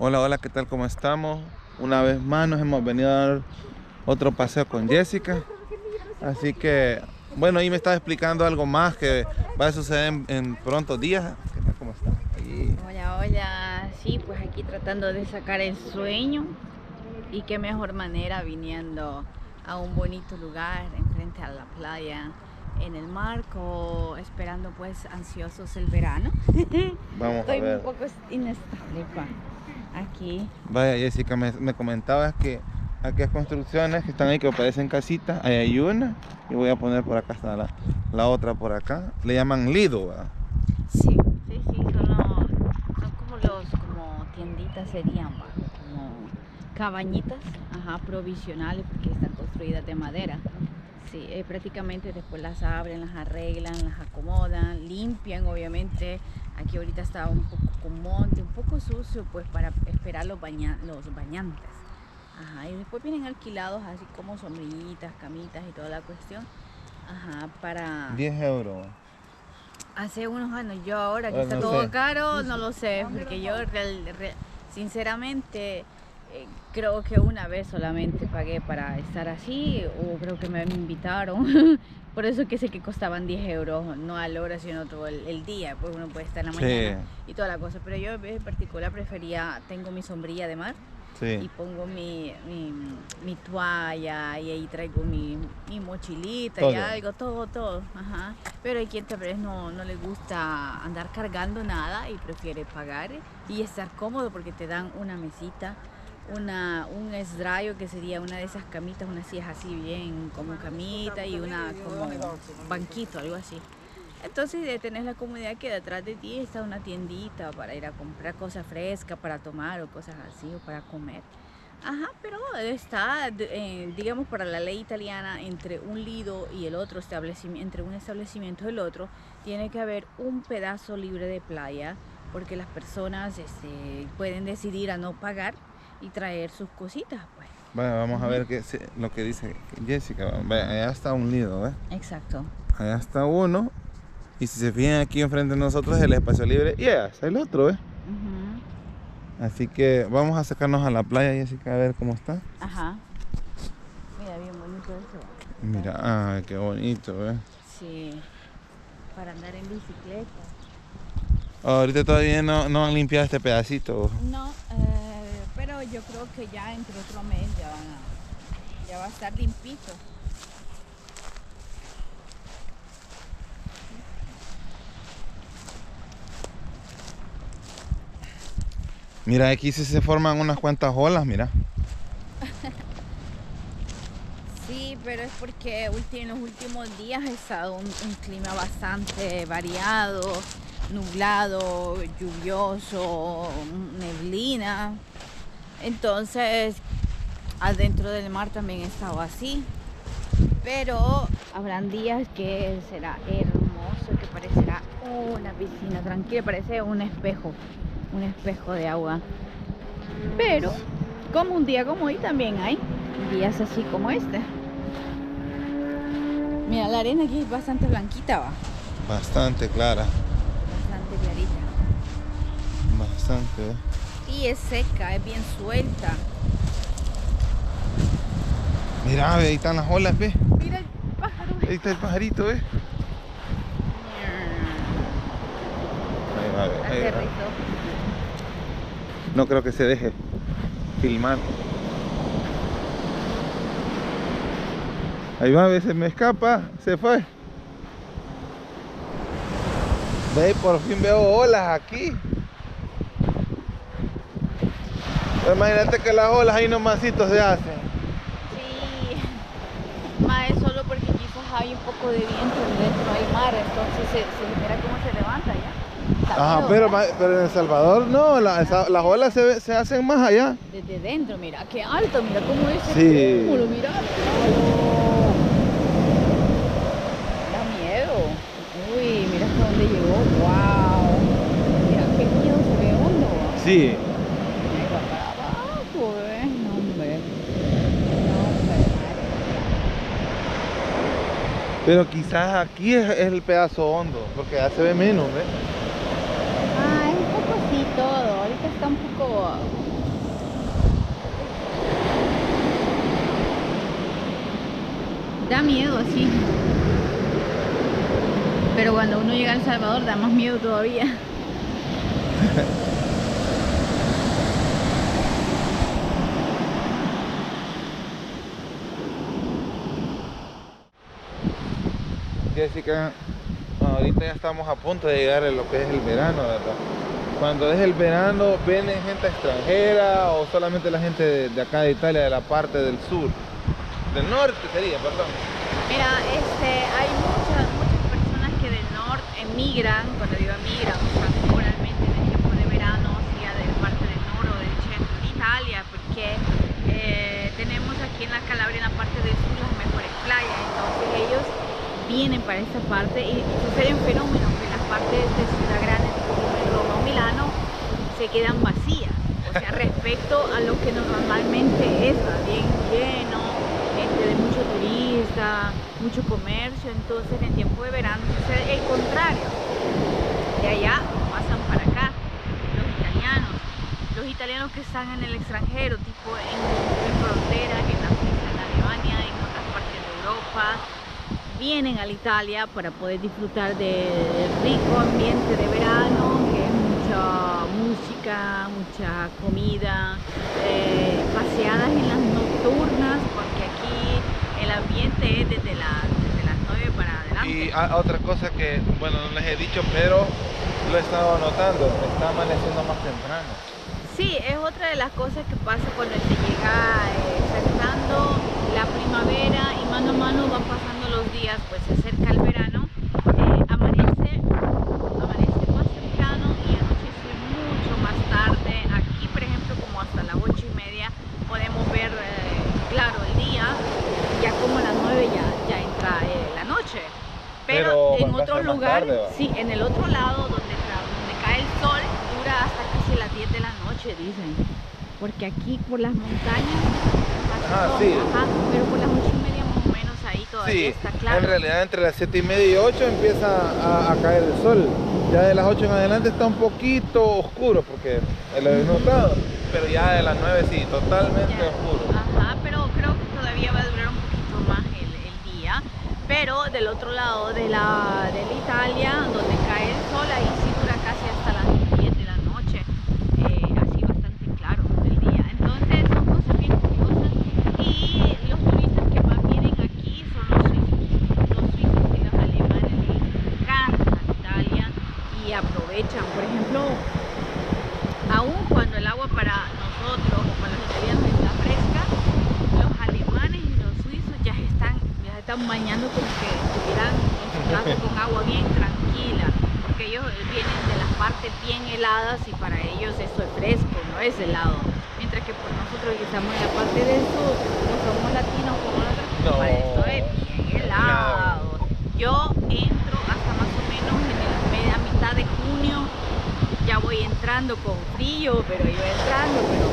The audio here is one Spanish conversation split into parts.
Hola, hola, ¿qué tal? ¿Cómo estamos? Una vez más nos hemos venido a dar otro paseo con Jessica. Así que, bueno, ahí me estaba explicando algo más que va a suceder en prontos días. ¿Qué tal? ¿Cómo está? Ahí. Hola, hola. Sí, pues aquí tratando de sacar el sueño. Y qué mejor manera viniendo a un bonito lugar enfrente a la playa, en el marco, esperando pues ansiosos el verano. Vamos a Estoy un ver. poco inestable aquí. Vaya, Jessica, me comentabas que aquellas construcciones que están ahí que parecen casitas, ahí hay una. Y voy a poner por acá, está la otra por acá. Le llaman lido, ¿verdad? Sí, sí, sí, son como tienditas serían, ¿va? Como cabañitas, ajá, provisionales porque están construidas de madera. Sí, prácticamente después las abren, las arreglan, las acomodan, limpian obviamente. Aquí ahorita está un poco con monte, un poco sucio pues para esperar los bañantes. Ajá, y después vienen alquilados así como sombrillitas, camitas y toda la cuestión. Ajá, para 10 euros. hace unos años. Yo ahora que Bueno, está no todo sé. caro, no lo sé, porque yo sinceramente creo que una vez solamente pagué para estar así, o creo que me invitaron. Por eso que sé que costaban 10 euros, no a la hora, sino todo el día, pues uno puede estar en la Sí, mañana y toda la cosa. Pero yo en particular prefería, tengo mi sombrilla de mar y sí. pongo mi toalla y ahí traigo mi mochilita y Todo. algo, todo, ajá. Pero hay quien tal vez no le gusta andar cargando nada y prefiere pagar y estar cómodo porque te dan una mesita, un esdrayo que sería una de esas camitas, unas sillas así bien como camita y una como banquito, algo así. Entonces tenés la comodidad que detrás de ti está una tiendita para ir a comprar cosas frescas, para tomar o cosas así, o para comer. Ajá, pero está, digamos, para la ley italiana, entre un lido y el otro establecimiento, entre un establecimiento y el otro, tiene que haber un pedazo libre de playa, porque las personas pueden decidir a no pagar y traer sus cositas, pues. Bueno, vamos a Ujú. ver lo que dice Jessica. Vaya, allá está un nido, ¿ves? Exacto. Allá está uno. Y si se fijan aquí enfrente de nosotros el espacio libre. Y allá está el otro, ¿ves? Ujú. Así que vamos a sacarnos a la playa, Jessica, a ver cómo está. Ajá. Mira, bien bonito eso. Mira, ay, qué bonito, ¿ves? Sí, para andar en bicicleta. Ahorita todavía no han limpiado este pedacito. No, pero yo creo que ya entre otro mes ya va a estar limpito. Mira, aquí sí se forman unas cuantas olas, mira. Sí, pero es porque en los últimos días ha estado un clima bastante variado, nublado, lluvioso, neblina. Entonces, adentro del mar también estaba así. Pero habrán días que será hermoso, que parecerá una piscina tranquila, parece un espejo de agua. Pero como un día como hoy también hay días así como este. Mira, la arena aquí es bastante blanquita, va. Bastante clara. Bastante clarita. Bastante, ¿ves? Y es seca, es bien suelta. Mira, ve, ahí están las olas, ¿ves? Mira el pájaro. Ahí está el pajarito, ¿ves? Ahí va, ahí va. Aterrizó. No creo que se deje filmar. Ahí va, a ver, se me escapa, se fue. Ve, por fin veo olas aquí. Imagínate que las olas ahí nomásito se hacen. Sí, más es solo porque quizás hay un poco de viento dentro del mar, entonces se mira cómo se levanta ya. Ajá, pero en El Salvador no, las olas se hacen más allá. Desde dentro, mira, qué alto, mira cómo es Sí. el cúmulo, mira. Da miedo. Uy, mira hasta dónde llegó, wow. Mira qué miedo se ve hondo. Sí. Mira, va para abajo, no hombre. No, hombre. Pero quizás aquí es el pedazo hondo, porque ya se ve menos, ¿ves? Ah, es un poco así todo. Ahorita está un poco Da miedo así. Pero cuando uno llega a El Salvador da más miedo todavía. Jessica, ahorita ya estamos a punto de llegar a lo que es el verano, ¿verdad? Cuando es el verano, ¿viene gente extranjera o solamente la gente de acá de Italia, de la parte del sur? Del norte sería, perdón. Mira, hay muchas personas que del norte emigran, cuando digo emigran, o sea, temporalmente en el tiempo de verano, sea de parte del norte o del centro de Italia, porque tenemos aquí en la Calabria, en la parte del sur, las mejores playas, entonces ellos vienen para esta parte y sucede un fenómeno que las partes de Ciudad Grande, como Roma o Milano, se quedan vacías, o sea, respecto a lo que normalmente es, ¿va? Bien lleno, gente de mucho turista, mucho comercio. Entonces en el tiempo de verano sucede el contrario, de allá pasan para acá los italianos que están en el extranjero, tipo en fronteras, en la Suiza, en Alemania, en otras partes de Europa, vienen a la Italia para poder disfrutar del rico ambiente de verano, que es mucha música, mucha comida, paseadas en las nocturnas, porque aquí el ambiente es desde las 9 para adelante. Y otra cosa que, bueno, no les he dicho, pero lo he estado notando, está amaneciendo más temprano. Sí, es otra de las cosas que pasa cuando se llega acercando la primavera y mano a mano van pasando los días, pues se acerca el verano, amanece más temprano y anochece mucho más tarde. Aquí, por ejemplo, como hasta las 8:30 podemos ver claro el día, ya como a las 9 ya entra la noche. Pero en otro lugar, sí, en el otro lado donde cae el sol, dura hasta casi las 10 de la noche, dicen. Porque aquí por las montañas, sí. pero por las 8:30 más o menos ahí todavía Sí, está claro. en realidad entre las 7:30 y 8 empieza a caer el sol. Ya de las 8 en adelante está un poquito oscuro porque lo he notado. Pero ya de las 9 sí, totalmente Ya, oscuro. ajá, pero creo que todavía va a durar un poquito más el día. Pero del otro lado de Italia, donde cae el sol, ahí sí dura casi hasta las 10 de la noche. Así bastante claro el día. Entonces son cosas bien curiosas. Y los turistas que más vienen aquí son los suizos. Los suizos y los alemanes les encanta Italia y aprovechan. Por ejemplo, aún cuando el agua para nosotros o para los italianos está fresca, los alemanes y los suizos ya están bañando como que estuvieran en su casa con agua bien tranquila, porque ellos vienen de las partes bien heladas y para ellos eso es fresco, no es helado. Mientras que por nosotros que estamos en la parte del sur, no somos latinos como nosotros, para esto es bien helado. Yo entro hasta más o menos a mitad de junio. Ya voy entrando con frío, pero yo entrando, pero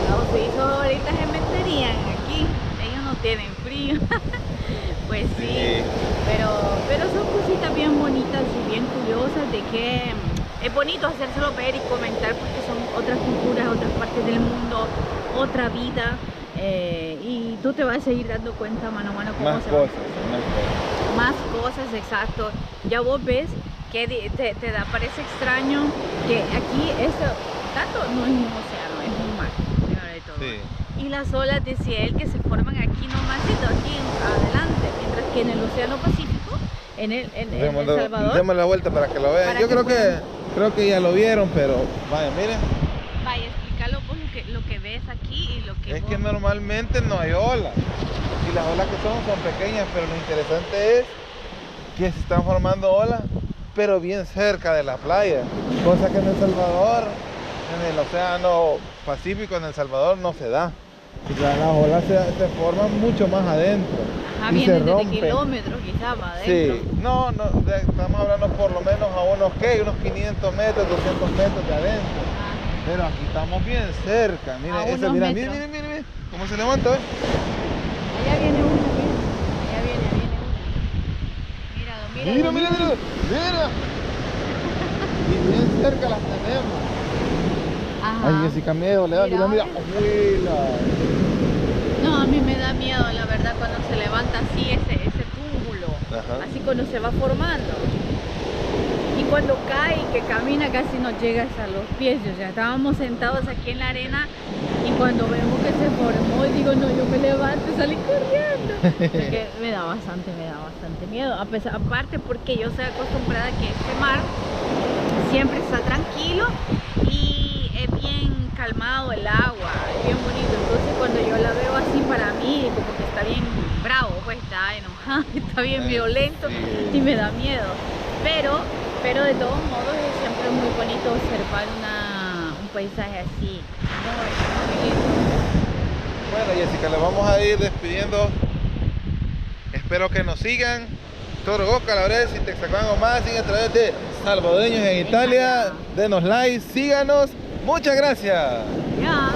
los suizos ahorita se meterían aquí, ellos no tienen frío. Pues sí, pero son cositas bien bonitas y bien curiosas de que es bonito hacérselo ver y comentar porque son otras culturas, otras partes del mundo, otra vida, y tú te vas a seguir dando cuenta mano a mano cómo más cosas, exacto. Ya vos ves que parece extraño que aquí tanto no es un océano, es un mar, primero de todo. Sí. Y las olas, decía él, que se forman aquí nomás, aquí adelante, mientras que en el océano Pacífico, en El Salvador. Demos la vuelta para que lo vean. Yo creo que ya lo vieron, pero vaya, miren. Vaya, explícalo vos lo que ves aquí y lo que es que normalmente no hay olas. Y las olas que son pequeñas, pero lo interesante es que se están formando olas, pero bien cerca de la playa. Cosa que en El Salvador, en el océano Pacífico, en El Salvador no se da. Las olas se forman mucho más adentro. Ajá, y vienen se rompen. desde kilómetros quizás más adentro. Sí, no, estamos hablando por lo menos a unos 500 metros, 200 metros de adentro. Pero aquí estamos bien cerca. Mire, cómo se levanta. Allá viene una, allá viene una. Mira. Y bien cerca las tenemos. Ajá. Ay, Jessica, miedo, le da, mira. No, a mí me da miedo, la verdad, cuando se levanta así ese cuando se va formando. Y cuando cae, que camina, casi no llegas a los pies. O sea, estábamos sentados aquí en la arena y cuando vemos que se formó, digo, no, yo me levanto y salí corriendo. Porque me da bastante miedo. Aparte porque yo soy acostumbrada a que este mar siempre está tranquilo y es bien calmado el agua, es bien bonito. Entonces cuando yo la veo así, para mí como que está bien bravo, pues está enojado, está bien violento y me da miedo. Pero de todos modos es siempre muy bonito observar un paisaje así, muy lindo. Bueno, Jessica, le vamos a ir despidiendo. Espero que nos sigan. Toro Goca, la verdad, si te sacamos más, sigue a través de Salvadoreños en Italia. Denos like, síganos. Muchas gracias. Ya.